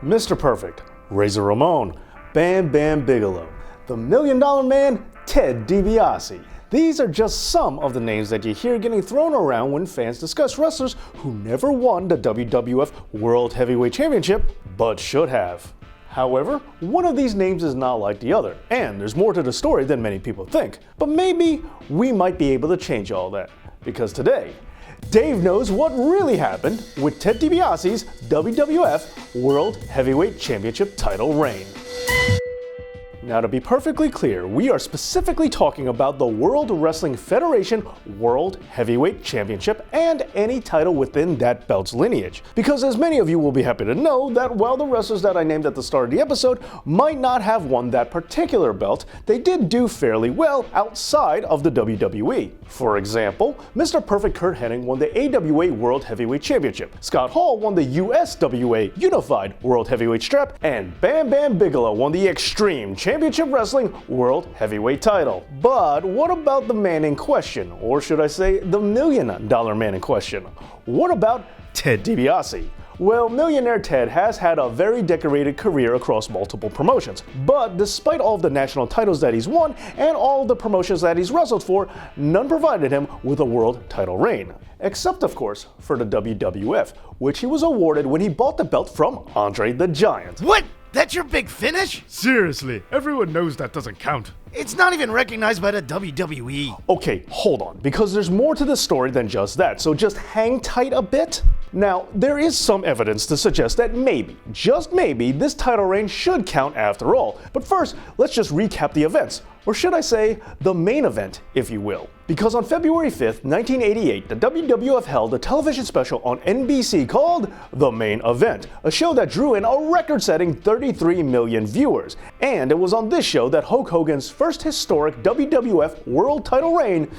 Mr. Perfect, Razor Ramon, Bam Bam Bigelow, the $1 Million Man, Ted DiBiase. These are just some of the names that you hear getting thrown around when fans discuss wrestlers who never won the WWF World Heavyweight Championship, but should have. However, one of these names is not like the other, and there's more to the story than many people think. But maybe we might be able to change all that, because today, Dave knows what really happened with Ted DiBiase's WWF World Heavyweight Championship title reign. Now, to be perfectly clear, we are specifically talking about the World Wrestling Federation World Heavyweight Championship and any title within that belt's lineage. Because as many of you will be happy to know that while the wrestlers that I named at the start of the episode might not have won that particular belt, they did do fairly well outside of the WWE. For example, Mr. Perfect Kurt Hennig won the AWA World Heavyweight Championship, Scott Hall won the USWA Unified World Heavyweight Strap, and Bam Bam Bigelow won the Extreme Championship Wrestling World Heavyweight Title. But what about the man in question, or should I say the $1 Million Man in question? What about Ted DiBiase? Well, Millionaire Ted has had a very decorated career across multiple promotions, but despite all of the national titles that he's won and all of the promotions that he's wrestled for, none provided him with a world title reign. Except, of course, for the WWF, which he was awarded when he bought the belt from Andre the Giant. What? That's your big finish? Seriously, everyone knows that doesn't count. It's not even recognized by the WWE. Okay, hold on, because there's more to this story than just that, so just hang tight a bit. Now, there is some evidence to suggest that maybe, just maybe, this title reign should count after all. But first, let's just recap the events, or should I say, the main event, if you will. Because on February 5th, 1988, the WWF held a television special on NBC called The Main Event, a show that drew in a record-setting 33 million viewers. And it was on this show that Hulk Hogan's first historic WWF World Title reign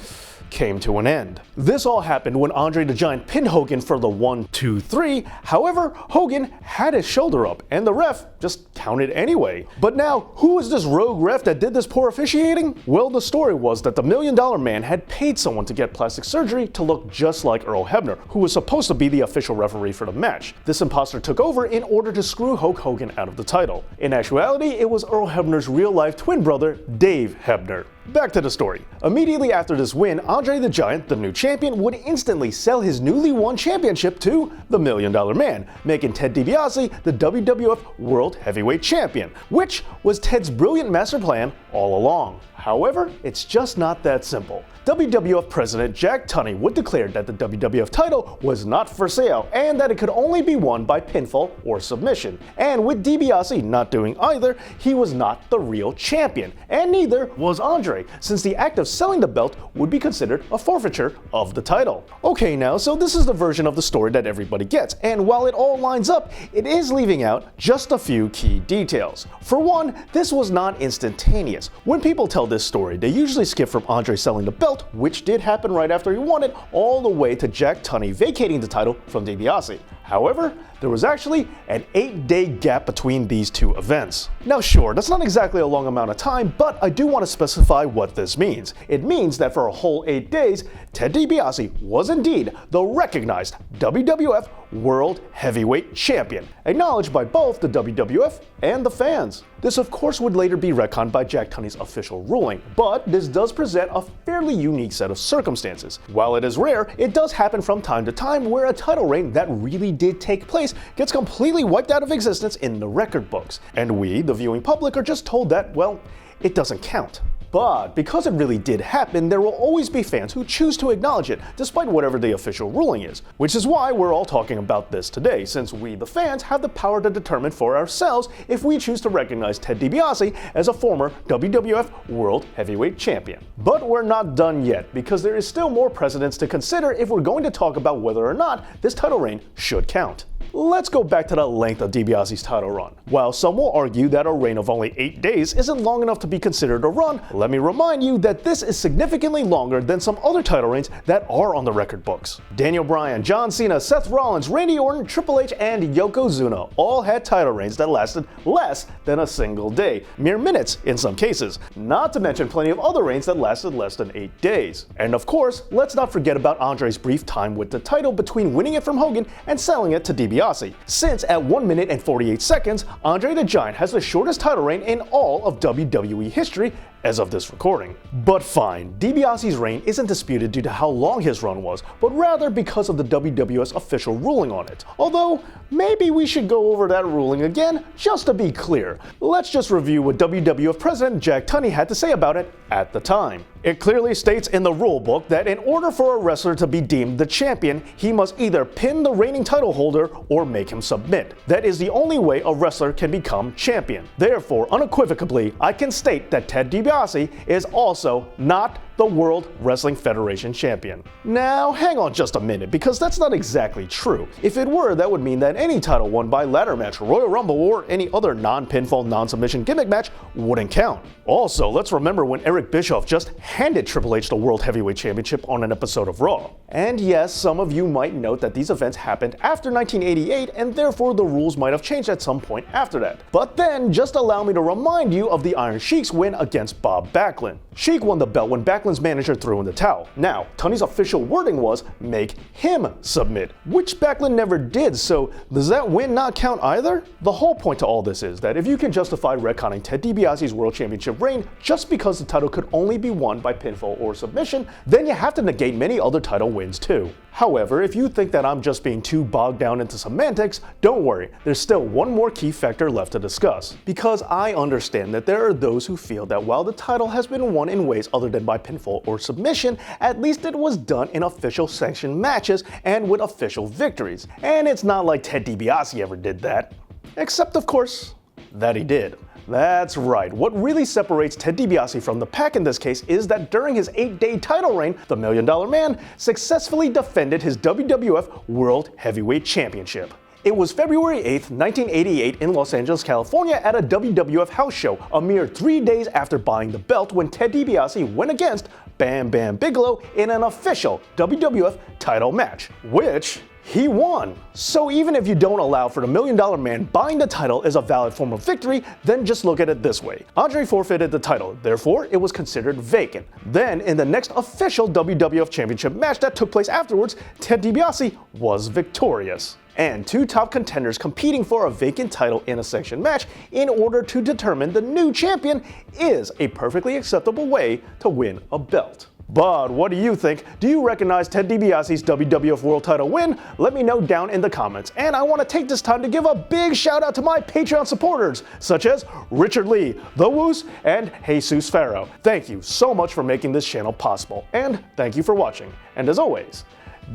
came to an end. This all happened when Andre the Giant pinned Hogan for the 1, 2, 3. However, Hogan had his shoulder up and the ref just counted anyway. But now, who is this rogue ref that did this poor officiating? Well, the story was that the $1 Million Man had paid someone to get plastic surgery to look just like Earl Hebner, who was supposed to be the official referee for the match. This imposter took over in order to screw Hulk Hogan out of the title. In actuality, it was Earl Hebner's real-life twin brother, Dave Hebner. Back to the story. Immediately after this win, Andre the Giant, the new champion, would instantly sell his newly won championship to the $1 Million Man, making Ted DiBiase the WWF World Heavyweight Champion, which was Ted's brilliant master plan all along. However, it's just not that simple. WWF President Jack Tunney would declare that the WWF title was not for sale and that it could only be won by pinfall or submission. And with DiBiase not doing either, he was not the real champion, and neither was Andre, since the act of selling the belt would be considered a forfeiture of the title. Okay now, so this is the version of the story that everybody gets, and while it all lines up, it is leaving out just a few key details. For one, this was not instantaneous. When people tell this story, they usually skip from Andre selling the belt, which did happen right after he won it, all the way to Jack Tunney vacating the title from DiBiase. However, there was actually an 8-day gap between these two events. Now sure, that's not exactly a long amount of time, but I do want to specify what this means. It means that for a whole 8 days, Ted DiBiase was indeed the recognized WWF World Heavyweight Champion, acknowledged by both the WWF and the fans. This of course would later be retconned by Jack Tunney's official ruling, but this does present a fairly unique set of circumstances. While it is rare, it does happen from time to time where a title reign that really did take place gets completely wiped out of existence in the record books, and we, the viewing public, are just told that, well, it doesn't count. But because it really did happen, there will always be fans who choose to acknowledge it, despite whatever the official ruling is. Which is why we're all talking about this today, since we, the fans, have the power to determine for ourselves if we choose to recognize Ted DiBiase as a former WWF World Heavyweight Champion. But we're not done yet, because there is still more precedents to consider if we're going to talk about whether or not this title reign should count. Let's go back to the length of DiBiase's title run. While some will argue that a reign of only 8 days isn't long enough to be considered a run, let me remind you that this is significantly longer than some other title reigns that are on the record books. Daniel Bryan, John Cena, Seth Rollins, Randy Orton, Triple H, and Yokozuna all had title reigns that lasted less than a single day, mere minutes in some cases, not to mention plenty of other reigns that lasted less than 8 days. And of course, let's not forget about Andre's brief time with the title between winning it from Hogan and selling it to DiBiase. DiBiase, since at 1 minute and 48 seconds, Andre the Giant has the shortest title reign in all of WWE history as of this recording. But fine, DiBiase's reign isn't disputed due to how long his run was, but rather because of the WWF's official ruling on it. Although, maybe we should go over that ruling again, just to be clear. Let's just review what WWF President Jack Tunney had to say about it at the time. It clearly states in the rule book that in order for a wrestler to be deemed the champion, he must either pin the reigning title holder or make him submit. That is the only way a wrestler can become champion. Therefore, unequivocally, I can state that Ted DiBiase is also not the World Wrestling Federation champion. Now, hang on just a minute, because that's not exactly true. If it were, that would mean that any title won by ladder match, Royal Rumble, or any other non-pinfall, non-submission gimmick match wouldn't count. Also, let's remember when Eric Bischoff just handed Triple H the World Heavyweight Championship on an episode of Raw. And yes, some of you might note that these events happened after 1988, and therefore the rules might have changed at some point after that. But then, just allow me to remind you of the Iron Sheik's win against Bob Backlund. Sheik won the belt when Backlund's manager threw in the towel. Now, Tunney's official wording was, make him submit, which Backlund never did, so does that win not count either? The whole point to all this is that if you can justify retconning Ted DiBiase's World Championship reign just because the title could only be won by pinfall or submission, then you have to negate many other title wins too. However, if you think that I'm just being too bogged down into semantics, don't worry, there's still one more key factor left to discuss. Because I understand that there are those who feel that while the title has been won in ways other than by pinfall or submission, at least it was done in official sanctioned matches and with official victories. And it's not like Ted DiBiase ever did that. Except, of course, that he did. That's right, what really separates Ted DiBiase from the pack in this case is that during his 8-day title reign, the $1 Million Man successfully defended his WWF World Heavyweight Championship. It was February 8th, 1988 in Los Angeles, California at a WWF house show, a mere 3 days after buying the belt when Ted DiBiase went against Bam Bam Bigelow in an official WWF title match, which he won. So even if you don't allow for the $1 Million Man buying the title as a valid form of victory, then just look at it this way. Andre forfeited the title, therefore it was considered vacant. Then in the next official WWF Championship match that took place afterwards, Ted DiBiase was victorious. And two top contenders competing for a vacant title in a sanctioned match in order to determine the new champion is a perfectly acceptable way to win a belt. But what do you think? Do you recognize Ted DiBiase's WWF World Title win? Let me know down in the comments. And I want to take this time to give a big shout out to my Patreon supporters, such as Richard Lee, The Woos, and Jesus Farrow. Thank you so much for making this channel possible. And thank you for watching. And as always,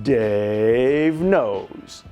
Dave knows.